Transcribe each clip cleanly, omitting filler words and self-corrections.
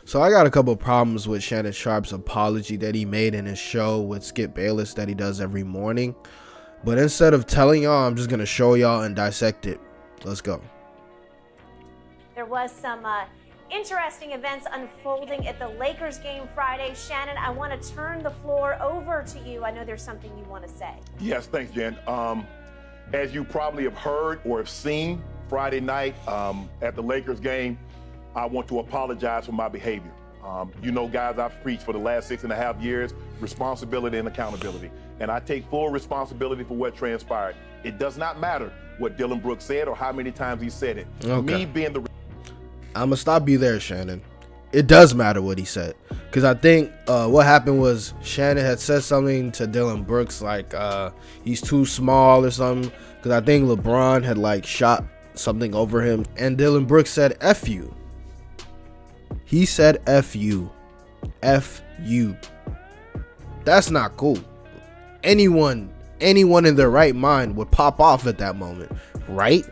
So I got a couple problems with Shannon Sharpe's apology that he made in his show with Skip Bayless that he does every morning. But instead of telling y'all, I'm just going to show y'all and dissect it. Let's go. There was some interesting events unfolding at the Lakers game Friday. Shannon, I want to turn the floor over to you. I know there's something you want to say. Yes, thanks, Jen. As you probably have heard or have seen Friday night at the Lakers game, I want to apologize for my behavior. Guys, I've preached for the last 6.5 years, responsibility and accountability. And I take full responsibility for what transpired. It does not matter what Dylan Brooks said or how many times he said it. Okay. Me being the... I'm going to stop you there, Shannon. It does matter what he said. Because I think what happened was Shannon had said something to Dylan Brooks like he's too small or something. Because I think LeBron had shot something over him. And Dylan Brooks said, F you. He said, F you. F you. That's not cool. Anyone in their right mind would pop off at that moment. Right?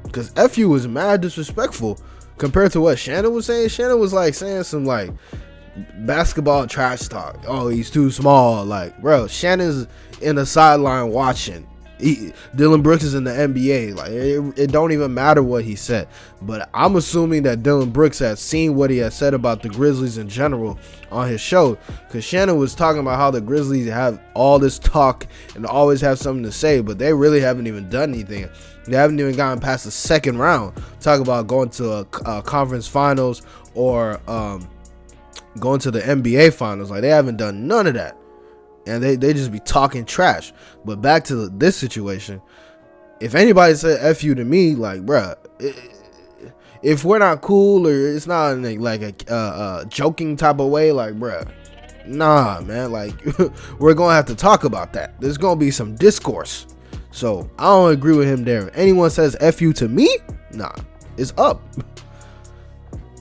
Because F you was mad disrespectful compared to what Shannon was saying. Shannon was saying some basketball trash talk. Oh, he's too small. Bro, Shannon's in the sideline watching. Dylan Brooks is in the NBA. It don't even matter what he said. But I'm assuming that Dylan Brooks had seen what he had said about the Grizzlies in general on his show, because Shannon was talking about how the Grizzlies have all this talk and always have something to say, but they really haven't even done anything. They haven't even gotten past the second round. Talk about going to a conference finals or going to the NBA finals. They haven't done none of that. And they just be talking trash. But back to this situation, if anybody said F you to me, bruh, if we're not cool or it's not in a joking type of way, bruh, nah, man, we're gonna have to talk about that. There's gonna be some discourse. So I don't agree with him there. If anyone says F you to me, nah, it's up.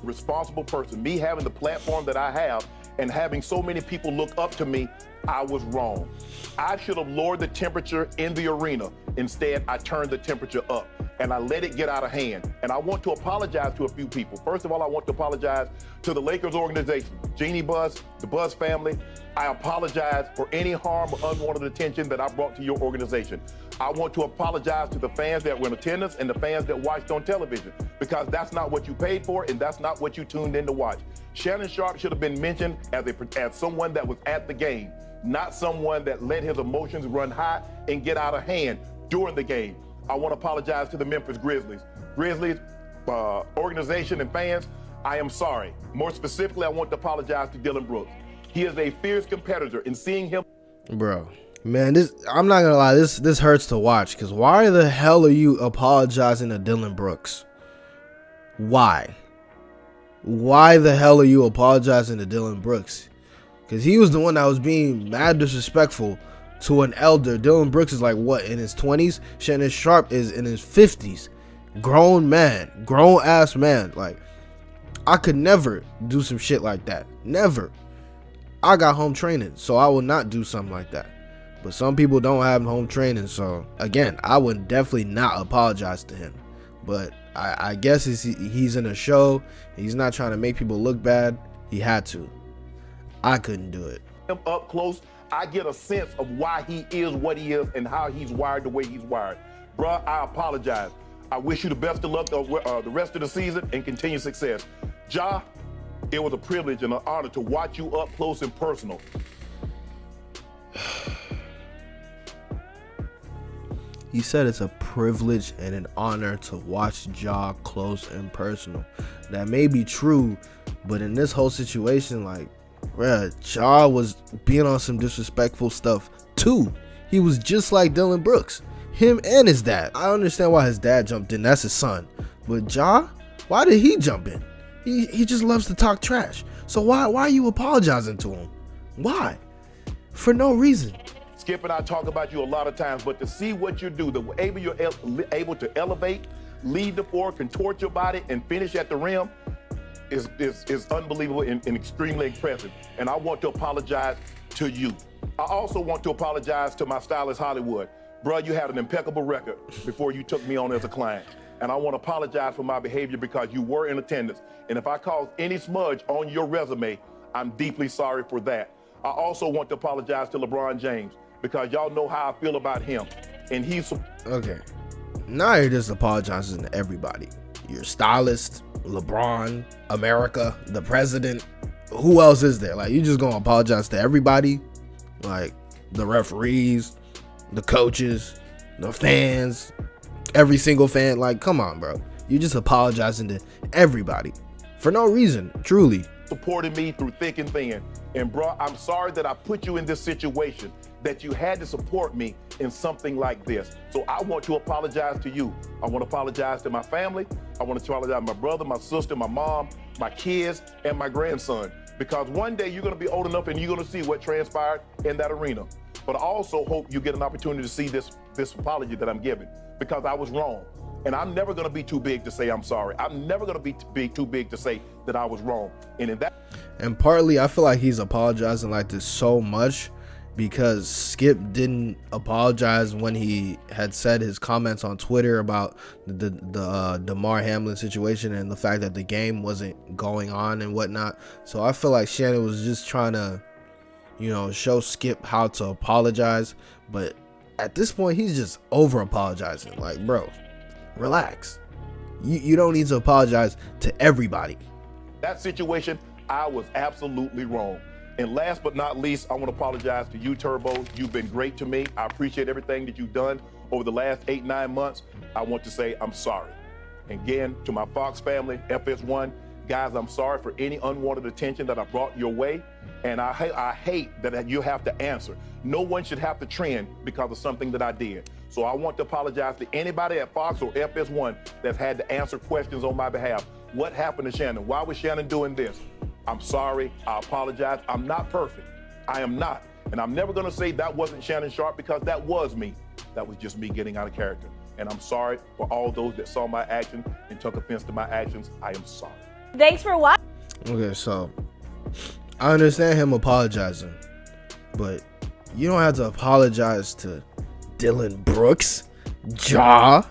Responsible person, me having the platform that I have and having so many people look up to me, I was wrong. I should have lowered the temperature in the arena. Instead, I turned the temperature up and I let it get out of hand. And I want to apologize to a few people. First of all, I want to apologize to the Lakers organization, Jeannie Buss, the Buss family. I apologize for any harm or unwanted attention that I brought to your organization. I want to apologize to the fans that were in attendance and the fans that watched on television, because that's not what you paid for and that's not what you tuned in to watch. Shannon Sharpe should have been mentioned as someone that was at the game, not someone that let his emotions run high and get out of hand during the game. I want to apologize to the Memphis Grizzlies organization and fans. I am sorry. More specifically, I want to apologize to Dylan Brooks. He is a fierce competitor, and seeing him... Bro, man, I'm not gonna lie, this hurts to watch, because why the hell are you apologizing to Dylan Brooks? Why the hell are you apologizing to Dylan Brooks? Because he was the one that was being mad disrespectful to an elder. Dylan Brooks is in his 20s? Shannon Sharpe is in his 50s. Grown ass man. I could never do some shit like that. Never. I got home training, so I will not do something like that. But some people don't have home training, so again, I would definitely not apologize to him. But I guess he's in a show. He's not trying to make people look bad. He had to. I couldn't do it. Up close, I get a sense of why he is what he is and how he's wired the way he's wired. Bruh, I apologize. I wish you the best of luck the rest of the season and continued success. Ja, it was a privilege and an honor to watch you up close and personal. He said it's a privilege and an honor to watch Ja close and personal. That may be true, but in this whole situation, Ja was being on some disrespectful stuff too. He was just like Dylan Brooks. Him and his dad. I understand why his dad jumped in. That's his son. But Ja, why did he jump in? He just loves to talk trash. So why are you apologizing to him? Why? For no reason. Skip and I talk about you a lot of times, but to see what you do, you're able to elevate, lead the floor, contort your body, and finish at the rim is unbelievable and extremely impressive. And I want to apologize to you. I also want to apologize to my stylist, Hollywood. Bro, you had an impeccable record before you took me on as a client. And I want to apologize for my behavior because you were in attendance. And if I caused any smudge on your resume, I'm deeply sorry for that. I also want to apologize to LeBron James because y'all know how I feel about him. And he's... Okay. Now you're just apologizing to everybody. Your stylist, LeBron, America, the president. Who else is there? Like, you just gonna apologize to everybody? Like, the referees, the coaches, the fans, every single fan. Like, come on, bro. You just apologizing to everybody for no reason, truly. Supported me through thick and thin. And bro, I'm sorry that I put you in this situation, that you had to support me in something like this. So I want to apologize to you. I want to apologize to my family. I want to apologize to my brother, my sister, my mom, my kids, and my grandson. Because one day you're going to be old enough and you're going to see what transpired in that arena. But I also hope you get an opportunity to see this apology that I'm giving, because I was wrong. And I'm never going to be too big to say I'm sorry. I'm never going to be too big to say that I was wrong. And in that... And partly, I feel like he's apologizing like this so much because Skip didn't apologize when he had said his comments on Twitter about the Damar Hamlin situation and the fact that the game wasn't going on and whatnot. So I feel like Shannon was just trying to, you know, show Skip how to apologize. But at this point, he's just over apologizing. Like, bro, relax. You don't need to apologize to everybody. That situation, I was absolutely wrong. And last but not least, I want to apologize to you, Turbo. You've been great to me. I appreciate everything that you've done over the last 8-9 months. I want to say I'm sorry. And again, to my Fox family, FS1, guys, I'm sorry for any unwanted attention that I brought your way. And I hate that you have to answer. No one should have to trend because of something that I did. So I want to apologize to anybody at Fox or FS1 that's had to answer questions on my behalf. What happened to Shannon? Why was Shannon doing this? I'm sorry. I apologize. I'm not perfect. I am not. And I'm never going to say that wasn't Shannon Sharpe, because that was me. That was just me getting out of character. And I'm sorry for all those that saw my action and took offense to my actions. I am sorry. Thanks for watching. Okay, so I understand him apologizing, but you don't have to apologize to Dylan Brooks, Ja.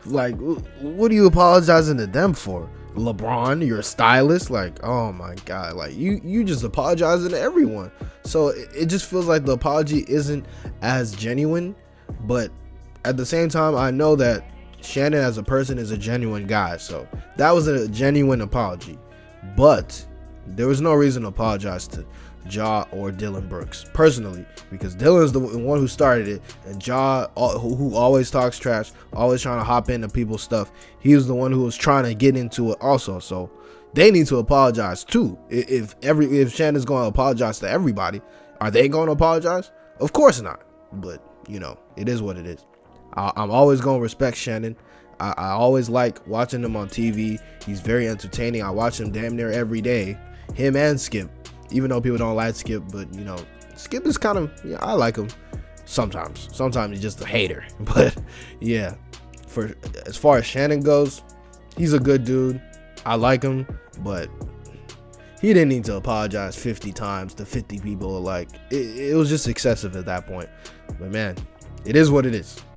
Like, what are you apologizing to them for? LeBron, you're a stylist. Like, oh my god, like you just apologizing to everyone. So it just feels like the apology isn't as genuine. But at the same time, I know that Shannon as a person is a genuine guy, so that was a genuine apology. But there was no reason to apologize to Ja or Dylan Brooks personally, because Dylan's the one who started it, and Ja, who always talks trash, always trying to hop into people's stuff, he was the one who was trying to get into it also. So they need to apologize too. If Shannon's going to apologize to everybody, are they going to apologize? Of course not. But you know, it is what it is. I'm always going to respect Shannon. I always like watching him on TV. He's very entertaining. I watch him damn near every day, him and Skip. Even though people don't like Skip, but you know, Skip is kind of, yeah, I like him sometimes. Sometimes he's just a hater. But yeah, for as far as Shannon goes, he's a good dude. I like him, but he didn't need to apologize 50 times to 50 people. Like, it was just excessive at that point. But man, it is what it is.